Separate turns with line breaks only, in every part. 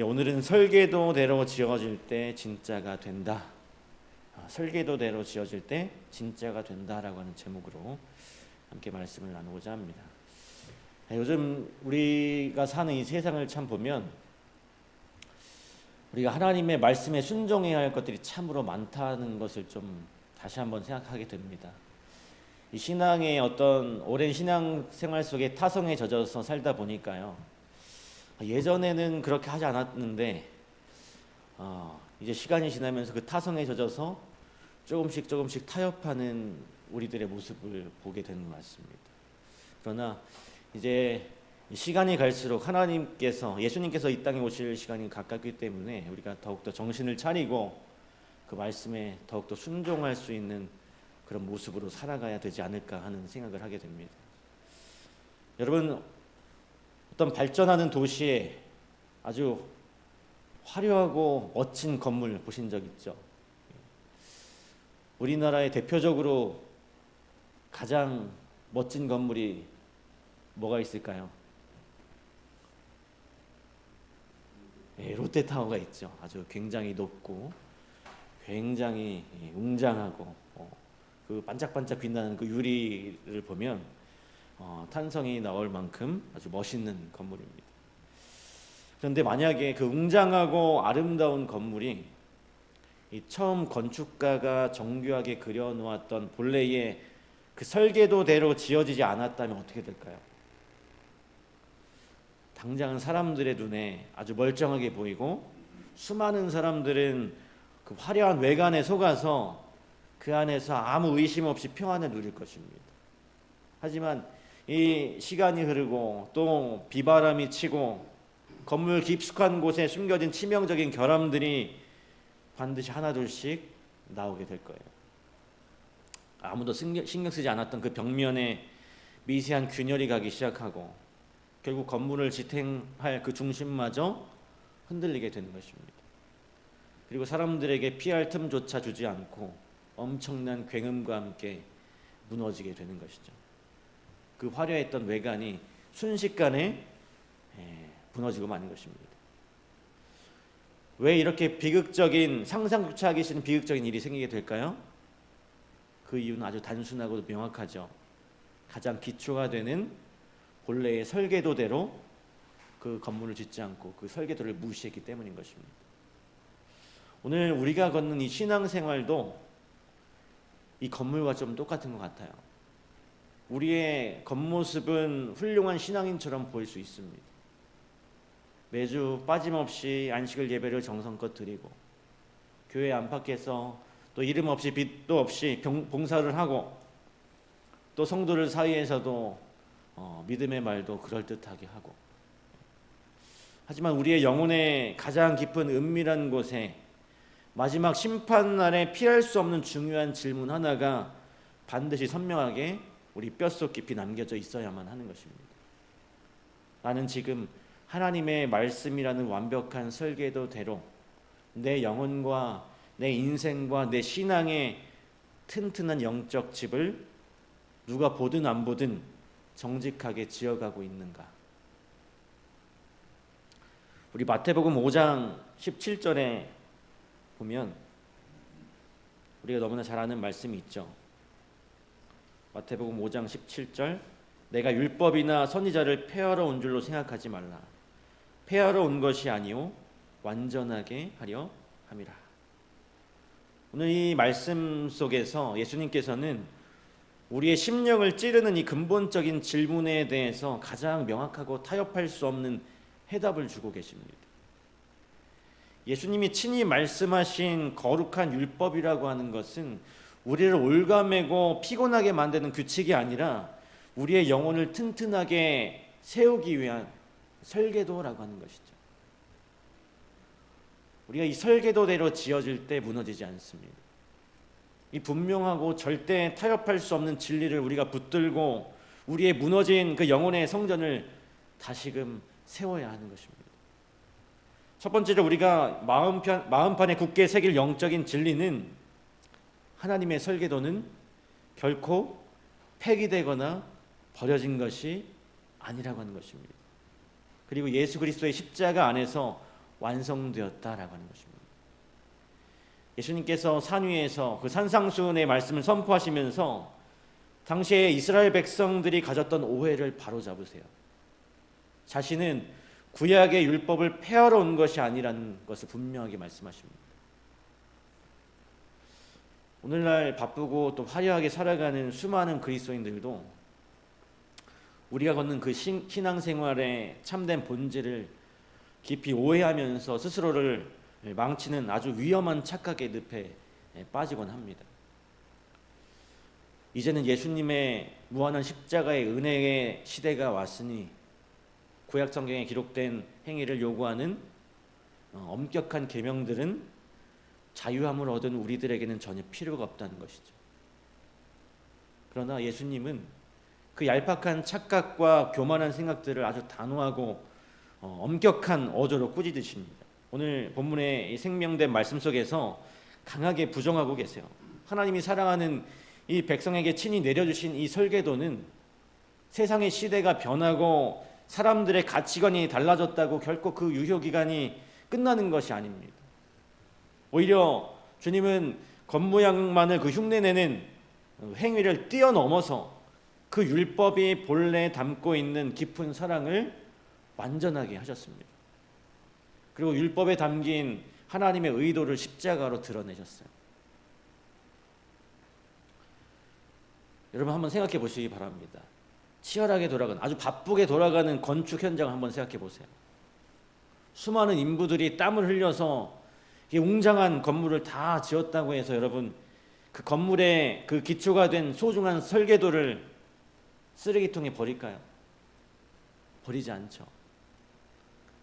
오늘은 설계도대로 지어질 때 진짜가 된다. 설계도대로 지어질 때 진짜가 된다라고 하는 제목으로 함께 말씀을 나누고자 합니다. 요즘 우리가 사는 이 세상을 참 보면 우리가 하나님의 말씀에 순종해야 할 것들이 참으로 많다는 것을 좀 다시 한번 생각하게 됩니다. 이 신앙의 어떤 오랜 신앙 생활 속에 타성에 젖어서 살다 보니까요. 예전에는 그렇게 하지 않았는데 이제 시간이 지나면서 그 타성에 젖어서 조금씩 타협하는 우리들의 모습을 보게 되는 것 같습니다. 그러나 이제 시간이 갈수록 하나님께서 예수님께서 이 땅에 오실 시간이 가깝기 때문에 우리가 더욱더 정신을 차리고 그 말씀에 더욱더 순종할 수 있는 그런 모습으로 살아가야 되지 않을까 하는 생각을 하게 됩니다. 여러분, 어떤 발전하는 도시에 아주 화려하고 멋진 건물 보신 적 있죠? 우리나라의 대표적으로 가장 멋진 건물이 뭐가 있을까요? 롯데타워가 있죠. 아주 굉장히 높고 굉장히 웅장하고 그 반짝반짝 빛나는 그 유리를 보면 탄성이 나올 만큼 아주 멋있는 건물입니다. 그런데 만약에 그 웅장하고 아름다운 건물이 이 처음 건축가가 정교하게 그려놓았던 본래의 그 설계도대로 지어지지 않았다면 어떻게 될까요? 당장은 사람들의 눈에 아주 멀쩡하게 보이고 수많은 사람들은 그 화려한 외관에 속아서 그 안에서 아무 의심 없이 평안을 누릴 것입니다. 하지만 이 시간이 흐르고 또 비바람이 치고 건물 깊숙한 곳에 숨겨진 치명적인 결함들이 반드시 하나둘씩 나오게 될 거예요. 아무도 신경 쓰지 않았던 그 벽면에 미세한 균열이 가기 시작하고 결국 건물을 지탱할 그 중심마저 흔들리게 되는 것입니다. 그리고 사람들에게 피할 틈조차 주지 않고 엄청난 굉음과 함께 무너지게 되는 것이죠. 그 화려했던 외관이 순식간에 무너지고 마는 것입니다. 왜 이렇게 비극적인 상상조차 하기 싫은 비극적인 일이 생기게 될까요? 그 이유는 아주 단순하고도 명확하죠. 가장 기초가 되는 본래의 설계도대로 그 건물을 짓지 않고 그 설계도를 무시했기 때문인 것입니다. 오늘 우리가 걷는 이 신앙생활도 이 건물과 좀 똑같은 것 같아요. 우리의 겉모습은 훌륭한 신앙인처럼 보일 수 있습니다. 매주 빠짐없이 안식일 예배를 정성껏 드리고 교회 안팎에서 또 이름 없이 빛도 없이 봉사를 하고 또 성도들 사이에서도 믿음의 말도 그럴듯하게 하고, 하지만 우리의 영혼의 가장 깊은 은밀한 곳에 마지막 심판날에 피할 수 없는 중요한 질문 하나가 반드시 선명하게 우리 뼛속 깊이 남겨져 있어야만 하는 것입니다. 나는 지금 하나님의 말씀이라는 완벽한 설계도대로 내 영혼과 내 인생과 내 신앙의 튼튼한 영적 집을 누가 보든 안 보든 정직하게 지어가고 있는가? 우리 마태복음 5장 17절에 보면 우리가 너무나 잘 아는 말씀이 있죠. 마태복음 5장 17절, 내가 율법이나 선지자를 폐하러 온 줄로 생각하지 말라. 폐하러 온 것이 아니요 완전하게 하려 함이라. 오늘 이 말씀 속에서 예수님께서는 우리의 심령을 찌르는 이 근본적인 질문에 대해서 가장 명확하고 타협할 수 없는 해답을 주고 계십니다. 예수님이 친히 말씀하신 거룩한 율법이라고 하는 것은 우리를 올가매고 피곤하게 만드는 규칙이 아니라 우리의 영혼을 튼튼하게 세우기 위한 설계도라고 하는 것이죠. 우리가 이 설계도대로 지어질 때 무너지지 않습니다. 이 분명하고 절대 타협할 수 없는 진리를 우리가 붙들고 우리의 무너진 그 영혼의 성전을 다시금 세워야 하는 것입니다. 첫 번째로 우리가 마음판에 굳게 새길 영적인 진리는 하나님의 설계도는 결코 폐기되거나 버려진 것이 아니라고 하는 것입니다. 그리고 예수 그리스도의 십자가 안에서 완성되었다라고 하는 것입니다. 예수님께서 산 위에서 그 산상수훈의 말씀을 선포하시면서 당시에 이스라엘 백성들이 가졌던 오해를 바로잡으세요. 자신은 구약의 율법을 폐하러 온 것이 아니라는 것을 분명하게 말씀하십니다. 오늘날 바쁘고 또 화려하게 살아가는 수많은 그리스도인들도 우리가 걷는 그 신앙생활의 참된 본질을 깊이 오해하면서 스스로를 망치는 아주 위험한 착각의 늪에 빠지곤 합니다. 이제는 예수님의 무한한 십자가의 은혜의 시대가 왔으니 구약 성경에 기록된 행위를 요구하는 엄격한 계명들은 자유함을 얻은 우리들에게는 전혀 필요가 없다는 것이죠. 그러나 예수님은 그 얄팍한 착각과 교만한 생각들을 아주 단호하고 엄격한 어조로 꾸짖으십니다. 오늘 본문의 생명된 말씀 속에서 강하게 부정하고 계세요. 하나님이 사랑하는 이 백성에게 친히 내려주신 이 설계도는 세상의 시대가 변하고 사람들의 가치관이 달라졌다고 결코 그 유효기간이 끝나는 것이 아닙니다. 오히려 주님은 겉모양만을 그 흉내내는 행위를 뛰어넘어서 그 율법이 본래 담고 있는 깊은 사랑을 완전하게 하셨습니다. 그리고 율법에 담긴 하나님의 의도를 십자가로 드러내셨어요. 여러분 한번 생각해 보시기 바랍니다. 치열하게 돌아가는, 아주 바쁘게 돌아가는 건축 현장을 한번 생각해 보세요. 수많은 인부들이 땀을 흘려서 이 웅장한 건물을 다 지었다고 해서 여러분 그 건물의 그 기초가 된 소중한 설계도를 쓰레기통에 버릴까요? 버리지 않죠.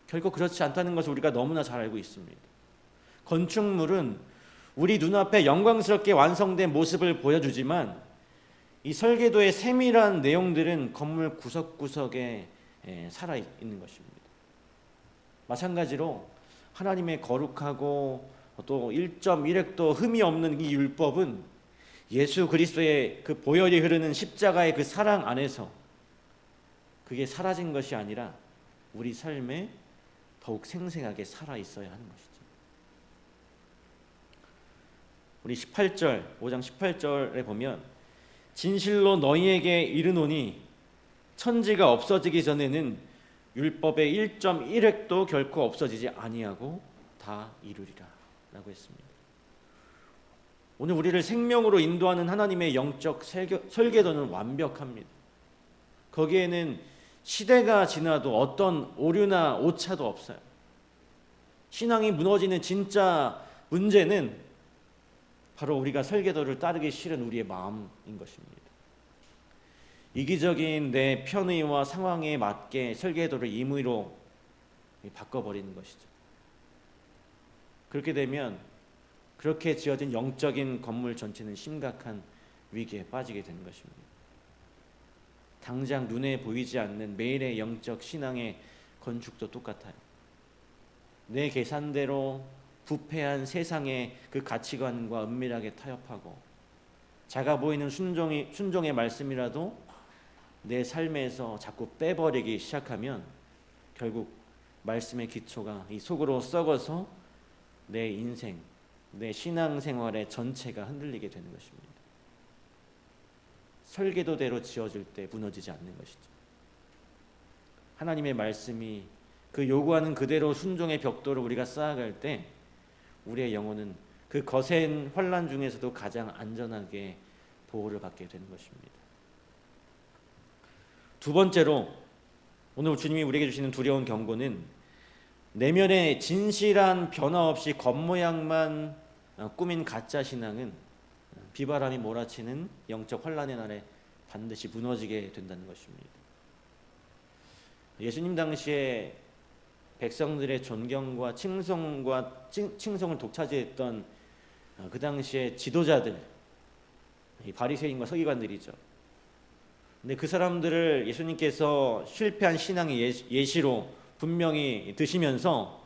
결코 그렇지 않다는 것을 우리가 너무나 잘 알고 있습니다. 건축물은 우리 눈앞에 영광스럽게 완성된 모습을 보여주지만 이 설계도의 세밀한 내용들은 건물 구석구석에 살아있는 것입니다. 마찬가지로 하나님의 거룩하고 또 1.1획도 흠이 없는 이 율법은 예수 그리스도의 그 보혈이 흐르는 십자가의 그 사랑 안에서 그게 사라진 것이 아니라 우리 삶에 더욱 생생하게 살아있어야 하는 것이죠. 우리 5장 18절에 보면 진실로 너희에게 이르노니 천지가 없어지기 전에는 율법의 1.1획도 결코 없어지지 아니하고 다 이루리라 라고 했습니다. 오늘 우리를 생명으로 인도하는 하나님의 영적 설계도는 완벽합니다. 거기에는 시대가 지나도 어떤 오류나 오차도 없어요. 신앙이 무너지는 진짜 문제는 바로 우리가 설계도를 따르기 싫은 우리의 마음인 것입니다. 이기적인 내 편의와 상황에 맞게 설계도를 임의로 바꿔버리는 것이죠. 그렇게 되면 그렇게 지어진 영적인 건물 전체는 심각한 위기에 빠지게 되는 것입니다. 당장 눈에 보이지 않는 매일의 영적 신앙의 건축도 똑같아요. 내 계산대로 부패한 세상의 그 가치관과 은밀하게 타협하고 작아 보이는 순종의 말씀이라도 내 삶에서 자꾸 빼버리기 시작하면 결국 말씀의 기초가 이 속으로 썩어서 내 인생, 내 신앙생활의 전체가 흔들리게 되는 것입니다. 설계도대로 지어질 때 무너지지 않는 것이죠. 하나님의 말씀이 그 요구하는 그대로 순종의 벽돌을 우리가 쌓아갈 때 우리의 영혼은 그 거센 환난 중에서도 가장 안전하게 보호를 받게 되는 것입니다. 두 번째로 오늘 주님이 우리에게 주시는 두려운 경고는 내면의 진실한 변화 없이 겉모양만 꾸민 가짜 신앙은 비바람이 몰아치는 영적 환난의 날에 반드시 무너지게 된다는 것입니다. 예수님 당시에 백성들의 존경과 칭송을 독차지했던 그 당시의 지도자들, 바리새인과 서기관들이죠. 근데 그 사람들을 예수님께서 실패한 신앙의 예시로 분명히 드시면서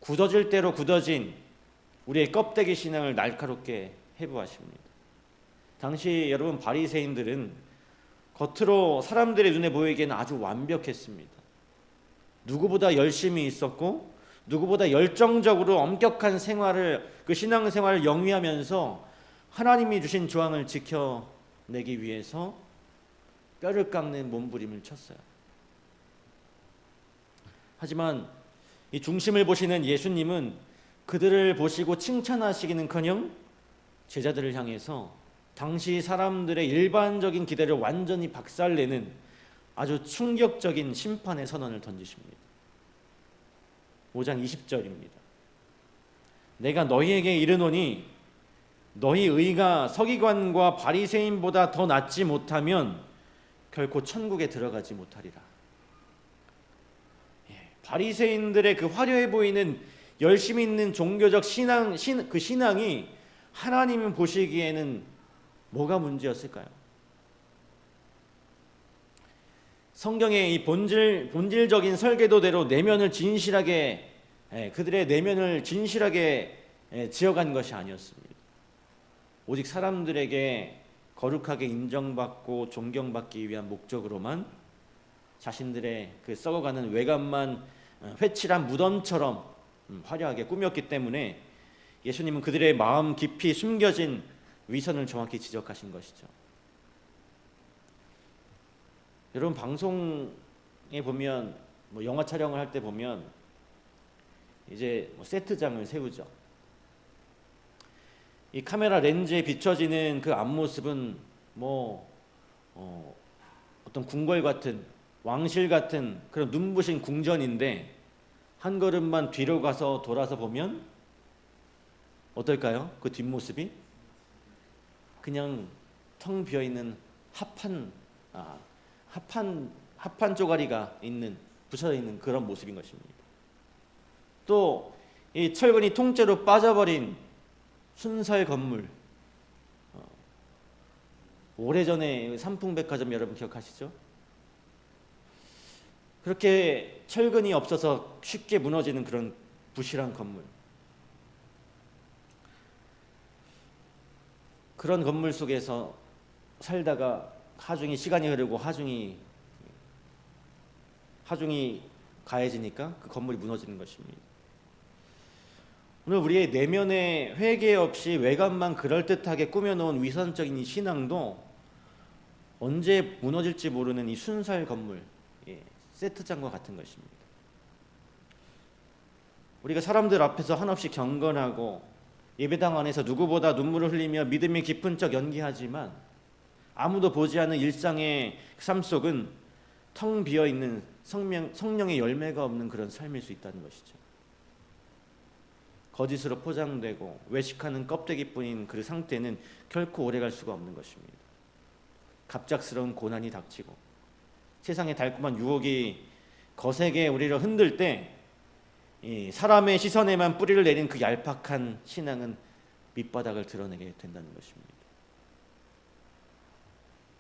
굳어질 대로 굳어진 우리의 껍데기 신앙을 날카롭게 해부하십니다. 당시 여러분 바리새인들은 겉으로 사람들의 눈에 보이기에는 아주 완벽했습니다. 누구보다 열심히 있었고 누구보다 열정적으로 엄격한 생활을, 그 신앙생활을 영위하면서 하나님이 주신 조항을 지켜내기 위해서 뼈를 깎는 몸부림을 쳤어요. 하지만 이 중심을 보시는 예수님은 그들을 보시고 칭찬하시기는커녕 제자들을 향해서 당시 사람들의 일반적인 기대를 완전히 박살내는 아주 충격적인 심판의 선언을 던지십니다. 5장 20절입니다. 내가 너희에게 이르노니 너희 의가 서기관과 바리새인보다 더 낫지 못하면 결코 천국에 들어가지 못하리라. 바리새인들의 그 화려해 보이는 열심히 있는 종교적 그 신앙이 하나님이 보시기에는 뭐가 문제였을까요? 성경의 이 본질적인 설계도대로 내면을 진실하게, 그들의 내면을 진실하게 지어간 것이 아니었습니다. 오직 사람들에게 거룩하게 인정받고 존경받기 위한 목적으로만 자신들의 그 썩어가는 외관만 회칠한 무덤처럼 화려하게 꾸몄기 때문에 예수님은 그들의 마음 깊이 숨겨진 위선을 정확히 지적하신 것이죠. 여러분, 방송에 보면 영화 촬영을 할 때 보면 이제 세트장을 세우죠. 이 카메라 렌즈에 비춰지는 그 앞모습은 어떤 궁궐 같은, 왕실 같은 그런 눈부신 궁전인데 한 걸음만 뒤로 가서 돌아서 보면 어떨까요? 그 뒷모습이 그냥 텅 비어 있는 합판 쪼가리가 있는, 부서져 있는 그런 모습인 것입니다. 또 이 철근이 통째로 빠져버린 순살 건물, 오래전에 삼풍백화점 여러분 기억하시죠? 그렇게 철근이 없어서 쉽게 무너지는 그런 부실한 건물, 그런 건물 속에서 살다가 하중이 시간이 흐르고 하중이 가해지니까 그 건물이 무너지는 것입니다. 오늘 우리의 내면에 회개 없이 외관만 그럴듯하게 꾸며놓은 위선적인 이 신앙도 언제 무너질지 모르는 이 순살 건물, 세트장과 같은 것입니다. 우리가 사람들 앞에서 한없이 경건하고 예배당 안에서 누구보다 눈물을 흘리며 믿음이 깊은 척 연기하지만 아무도 보지 않는 일상의 삶 속은 텅 비어있는 성령의 열매가 없는 그런 삶일 수 있다는 것이죠. 거짓으로 포장되고 외식하는 껍데기뿐인 그 상태는 결코 오래갈 수가 없는 것입니다. 갑작스러운 고난이 닥치고 세상의 달콤한 유혹이 거세게 우리를 흔들 때 이 사람의 시선에만 뿌리를 내린 그 얄팍한 신앙은 밑바닥을 드러내게 된다는 것입니다.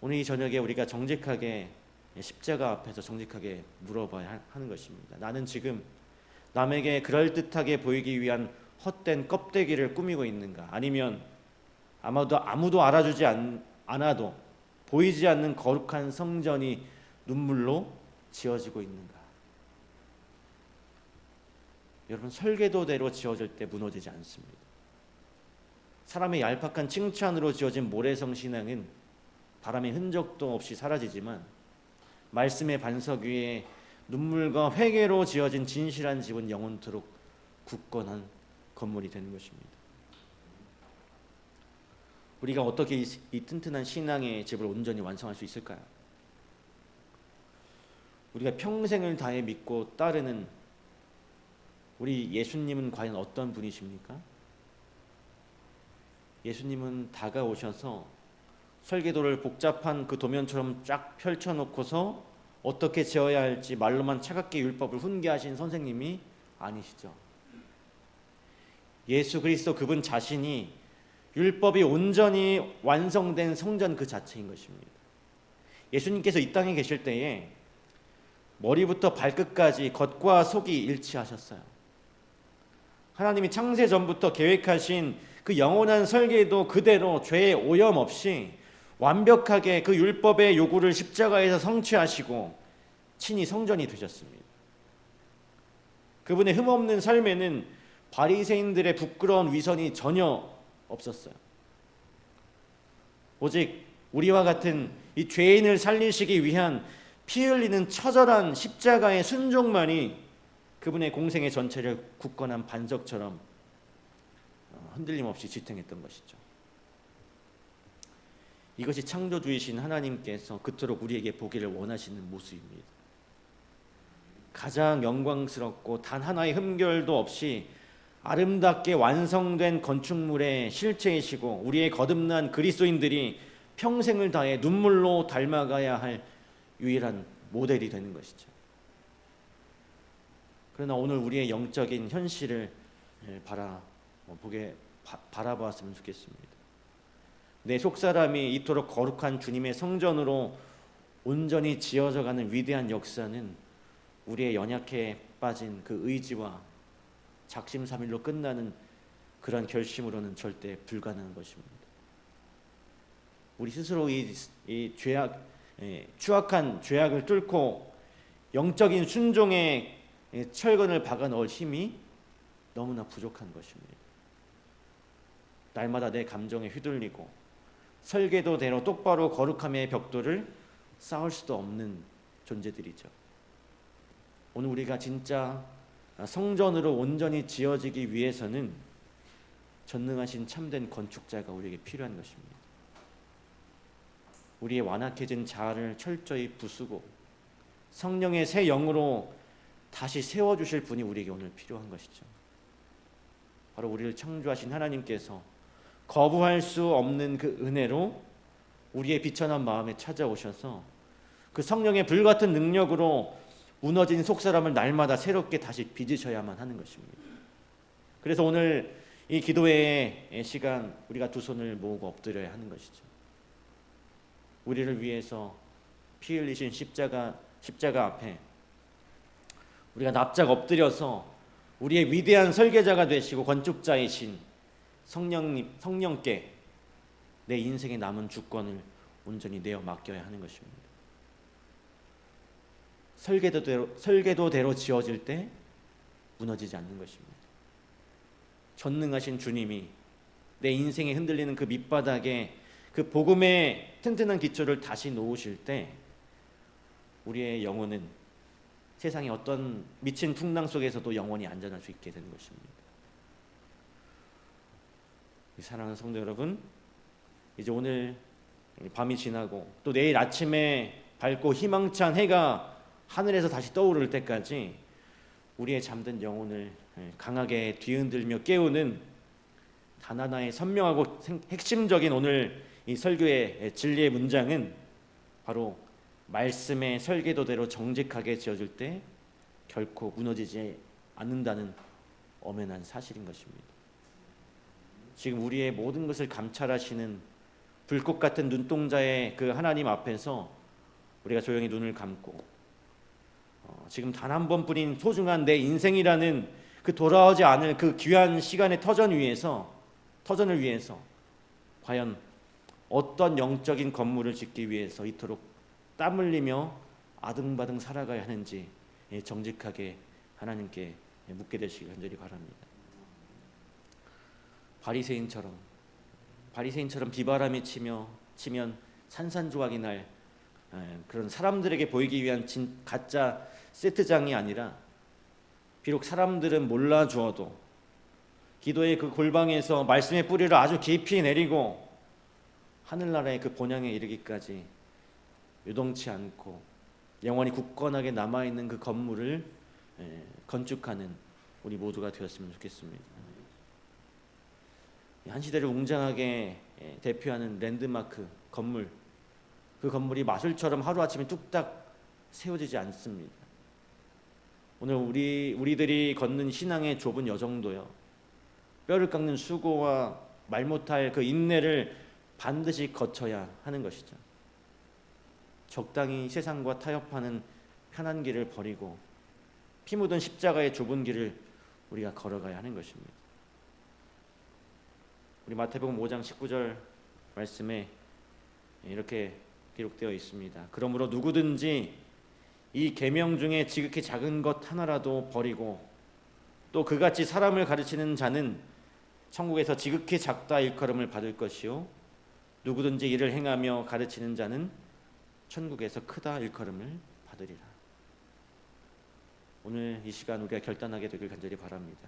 오늘 이 저녁에 우리가 정직하게 십자가 앞에서 정직하게 물어봐야 하는 것입니다. 나는 지금 남에게 그럴듯하게 보이기 위한 헛된 껍데기를 꾸미고 있는가? 아니면 아무도 알아주지 않아도 보이지 않는 거룩한 성전이 눈물로 지어지고 있는가? 여러분, 설계도대로 지어질 때 무너지지 않습니다. 사람의 얄팍한 칭찬으로 지어진 모래성 신앙은 바람의 흔적도 없이 사라지지만 말씀의 반석 위에 눈물과 회개로 지어진 진실한 집은 영원토록 굳건한 건물이 되는 것입니다. 우리가 어떻게 이 튼튼한 신앙의 집을 온전히 완성할 수 있을까요? 우리가 평생을 다해 믿고 따르는 우리 예수님은 과연 어떤 분이십니까? 예수님은 다가오셔서 설계도를 복잡한 그 도면처럼 쫙 펼쳐놓고서 어떻게 지어야 할지 말로만 차갑게 율법을 훈계하신 선생님이 아니시죠. 예수 그리스도 그분 자신이 율법이 온전히 완성된 성전 그 자체인 것입니다. 예수님께서 이 땅에 계실 때에 머리부터 발끝까지 겉과 속이 일치하셨어요. 하나님이 창세 전부터 계획하신 그 영원한 설계도 그대로 죄의 오염 없이 완벽하게 그 율법의 요구를 십자가에서 성취하시고 친히 성전이 되셨습니다. 그분의 흠없는 삶에는 바리새인들의 부끄러운 위선이 전혀 없었어요. 오직 우리와 같은 이 죄인을 살리시기 위한 피 흘리는 처절한 십자가의 순종만이 그분의 공생의 전체를 굳건한 반석처럼 흔들림 없이 지탱했던 것이죠. 이것이 창조주이신 하나님께서 그토록 우리에게 보기를 원하시는 모습입니다. 가장 영광스럽고 단 하나의 흠결도 없이 아름답게 완성된 건축물의 실체이시고 우리의 거듭난 그리스도인들이 평생을 다해 눈물로 닮아가야 할 유일한 모델이 되는 것이죠. 그러나 오늘 우리의 영적인 현실을 바라보았으면 좋겠습니다. 내 속사람이 이토록 거룩한 주님의 성전으로 온전히 지어져가는 위대한 역사는 우리의 연약해 빠진 그 의지와 작심삼일로 끝나는 그런 결심으로는 절대 불가능한 것입니다. 우리 스스로 이 추악한 죄악을 뚫고 영적인 순종의 철근을 박아 넣을 힘이 너무나 부족한 것입니다. 날마다 내 감정에 휘둘리고 설계도대로 똑바로 거룩함의 벽돌을 쌓을 수도 없는 존재들이죠. 오늘 우리가 진짜 성전으로 온전히 지어지기 위해서는 전능하신 참된 건축자가 우리에게 필요한 것입니다. 우리의 완악해진 자아를 철저히 부수고 성령의 새 영으로 다시 세워주실 분이 우리에게 오늘 필요한 것이죠. 바로 우리를 창조하신 하나님께서 거부할 수 없는 그 은혜로 우리의 비천한 마음에 찾아오셔서 그 성령의 불같은 능력으로 무너진 속사람을 날마다 새롭게 다시 빚으셔야만 하는 것입니다. 그래서 오늘 이 기도회의 시간 우리가 두 손을 모으고 엎드려야 하는 것이죠. 우리를 위해서 피 흘리신 십자가 앞에 우리가 납작 엎드려서 우리의 위대한 설계자가 되시고 건축자이신 성령께 내 인생의 남은 주권을 온전히 내어 맡겨야 하는 것입니다. 설계도대로 지어질 때 무너지지 않는 것입니다. 전능하신 주님이 내 인생에 흔들리는 그 밑바닥에 그 복음의 튼튼한 기초를 다시 놓으실 때 우리의 영혼은 세상의 어떤 미친 풍랑 속에서도 영원히 안전할 수 있게 되는 것입니다. 사랑하는 성도 여러분, 이제 오늘 밤이 지나고 또 내일 아침에 밝고 희망찬 해가 하늘에서 다시 떠오를 때까지 우리의 잠든 영혼을 강하게 뒤흔들며 깨우는 단 하나의 선명하고 핵심적인 오늘 이 설교의 진리의 문장은 바로 말씀의 설계도대로 정직하게 지어질 때 결코 무너지지 않는다는 엄연한 사실인 것입니다. 지금 우리의 모든 것을 감찰하시는 불꽃 같은 눈동자의 그 하나님 앞에서 우리가 조용히 눈을 감고 지금 단 한 번뿐인 소중한 내 인생이라는 그 돌아오지 않을 그 귀한 시간의 터전을 위해서 과연 어떤 영적인 건물을 짓기 위해서 이토록 땀 흘리며 아등바등 살아가야 하는지 정직하게 하나님께 묻게 되시기 간절히 바랍니다. 바리새인처럼 비바람이 치면 산산조각이 날 그런 사람들에게 보이기 위한 가짜 세트장이 아니라 비록 사람들은 몰라주어도 기도의 그 골방에서 말씀의 뿌리를 아주 깊이 내리고 하늘나라의 그 본향에 이르기까지 요동치 않고 영원히 굳건하게 남아있는 그 건물을 건축하는 우리 모두가 되었으면 좋겠습니다. 한 시대를 웅장하게 대표하는 랜드마크 건물, 그 건물이 마술처럼 하루아침에 뚝딱 세워지지 않습니다. 오늘 우리들이 걷는 신앙의 좁은 여정도요, 뼈를 깎는 수고와 말 못할 그 인내를 반드시 거쳐야 하는 것이죠. 적당히 세상과 타협하는 편한 길을 버리고 피 묻은 십자가의 좁은 길을 우리가 걸어가야 하는 것입니다. 우리 마태복음 5장 19절 말씀에 이렇게 기록되어 있습니다. 그러므로 누구든지 이 계명 중에 지극히 작은 것 하나라도 버리고 또 그같이 사람을 가르치는 자는 천국에서 지극히 작다 일컬음을 받을 것이요 누구든지 이를 행하며 가르치는 자는 천국에서 크다 일컬음을 받으리라. 오늘 이 시간 우리가 결단하게 되길 간절히 바랍니다.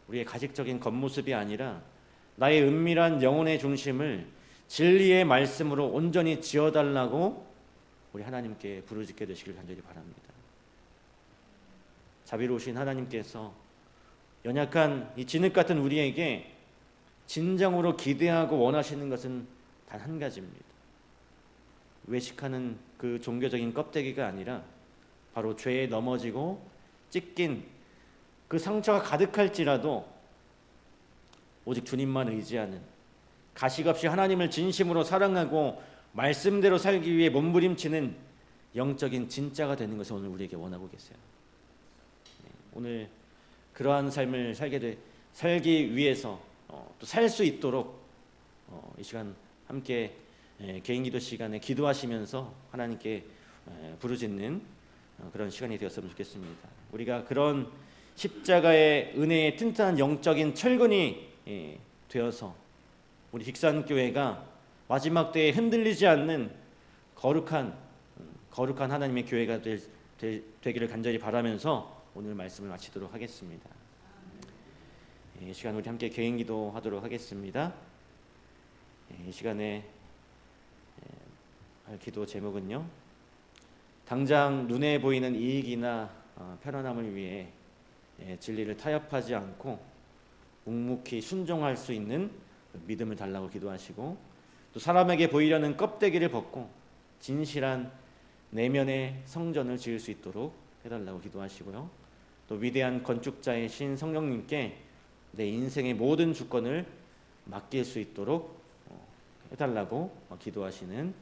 우리의 가식적인 겉모습이 아니라 나의 은밀한 영혼의 중심을 진리의 말씀으로 온전히 지어달라고 우리 하나님께 부르짖게 되시길 간절히 바랍니다. 자비로우신 하나님께서 연약한 이 진흙 같은 우리에게 진정으로 기대하고 원하시는 것은 단 한 가지입니다. 외식하는 그 종교적인 껍데기가 아니라 바로 죄에 넘어지고 찢긴 그 상처가 가득할지라도 오직 주님만 의지하는, 가식 없이 하나님을 진심으로 사랑하고 말씀대로 살기 위해 몸부림치는 영적인 진짜가 되는 것을 오늘 우리에게 원하고 계세요. 오늘 그러한 삶을 살기 위해서 또 살 수 있도록 이 시간 함께 개인 기도 시간에 기도하시면서 하나님께 부르짖는 그런 시간이 되었으면 좋겠습니다. 우리가 그런 십자가의 은혜의 튼튼한 영적인 철근이 되어서 우리 직산교회가 마지막 때에 흔들리지 않는 거룩한 하나님의 교회가 되기를 간절히 바라면서 오늘 말씀을 마치도록 하겠습니다. 이 시간 우리 함께 개인 기도하도록 하겠습니다. 이 시간에 할 기도 제목은요, 당장 눈에 보이는 이익이나 편안함을 위해 진리를 타협하지 않고 묵묵히 순종할 수 있는 믿음을 달라고 기도하시고, 또 사람에게 보이려는 껍데기를 벗고 진실한 내면의 성전을 지을 수 있도록 해달라고 기도하시고요, 또 위대한 건축자이신 성령님께 내 인생의 모든 주권을 맡길 수 있도록 해달라고 기도하시는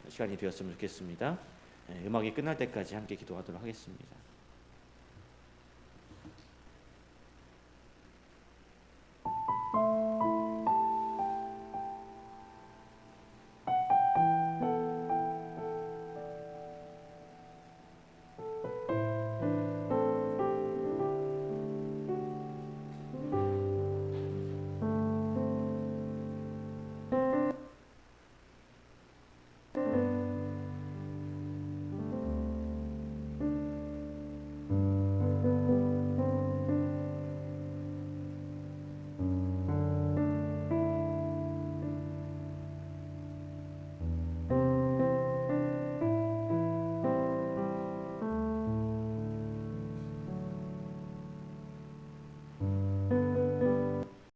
시간이 되었으면 좋겠습니다. 음악이 끝날 때까지 함께 기도하도록 하겠습니다.